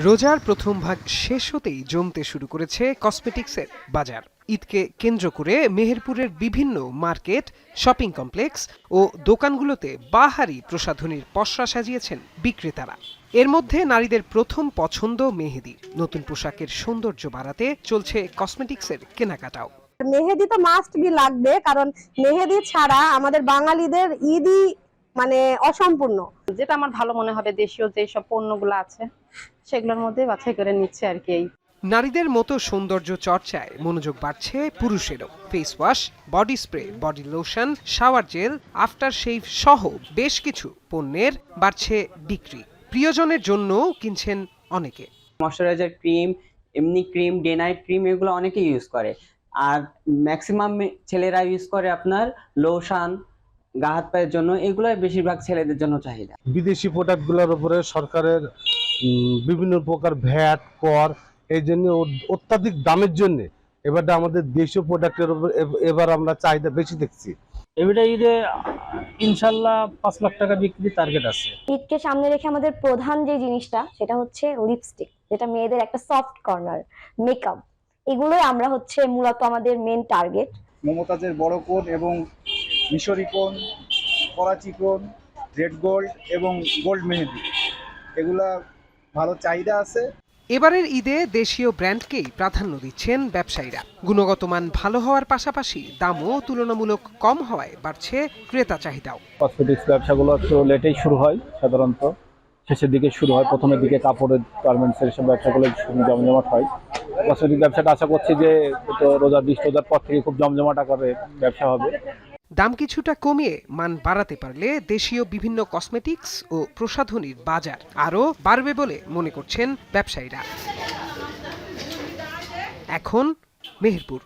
রোজার প্রথম ভাগ শেষ হতেই জমতে শুরু করেছে কসমেটিক্সের বাজার। ঈদকে কেন্দ্র করে মেহেরপুরের বিভিন্ন মার্কেট, শপিং কমপ্লেক্স ও দোকানগুলোতে বাহারি প্রসাধনীর পসরা সাজিয়েছেন বিক্রেতারা। এর মধ্যে নারীদের প্রথম পছন্দ মেহেদি। নতুন পোশাকের সৌন্দর্য বাড়াতে চলছে কসমেটিক্সের কেনাকাটাও। মেহেদি তো মাস্ট বি লাগবে, কারণ মেহেদি ছাড়া আমাদের বাঙালিদের ঈদই অসম্পূর্ণ। যেটা আমার ভালো মনে হবে, দেশীয় যেসব পণ্যগুলো আছে সেগুলোর মধ্যে বাছাই করে নিচ্ছে আর কি। নারীদের মতো সৌন্দর্য চর্চায় মনোযোগ বাড়ছে পুরুষেরও। Face wash, body spray, body lotion, shower gel, after shave সহ বেশ কিছু পণ্যের বাড়ছে বিক্রি। প্রিয়জনের জন্য কিনছেন অনেকে। ময়শ্চারাইজার ক্রিম, এমনি ক্রিম, ডে নাইট ক্রিম, এগুলো অনেকে ইউজ করে। আর ম্যাক্সিমাম ছেলেরা ইউজ করে আপনার লোশন, গা হাত পায়ের জন্য। এগুলোই বেশিরভাগ ছেলেদের জন্য চাহিদা। বিদেশি প্রোডাক্টগুলোর উপরে সরকারের বিভিন্ন প্রকার ভ্যাট কর, এই জন্য অত্যাধিক দামের জন্য এবার আমাদের দেশীয় প্রোডাক্টের উপর এবার আমরা চাহিদা বেশি দেখছি। এবারে ঈদে ইনশাল্লাহ 5 লাখ টাকা বিক্রি টার্গেট আছে। ঈদকে সামনে রেখে আমাদের প্রধান যে জিনিসটা সেটা হচ্ছে লিপস্টিক, যেটা মেয়েদের একটা সফট কর্নার, মেকআপ, এগুলোই আমরা মূলত আমাদের মেন টার্গেট। মমতাজের বড় কোণ এবং মিশরি কোণ, করাচি কোণ, রেড গোল্ড এবং গোল্ড মেহেদি, এগুলা ভালো চাহিদা আছে। এবারের ঈদে দেশীয় ব্র্যান্ডকেই প্রাধান্য দিচ্ছেন ব্যবসায়ীরা। গুণগত মান ভালো হওয়ার পাশাপাশি দামও তুলনামূলক কম হওয়ায় বাড়ছে ক্রেতা চাহিদাও। কসমেটিক্স ব্যবসাগুলো একটু লেটেই শুরু হয়, সাধারণত শেষের দিকে শুরু হয়। প্রথমের দিকে কাপড়ের, গার্মেন্টসের সব ব্যবসাগুলো জমজমাট হয়। কসমেটিক ব্যবসাটা আশা করছি যে রোজার 20 রোজার পর থেকে খুব জমজমাট আকারে ব্যবসা হবে। দাম কিছুটা কমিয়ে মান বাড়াতে পারলে দেশীয় বিভিন্ন কসমেটিক্স ও প্রসাধনীর বাজার আরও বাড়বে বলে মনে করছেন ব্যবসায়ীরা। এখন মেহেরপুর।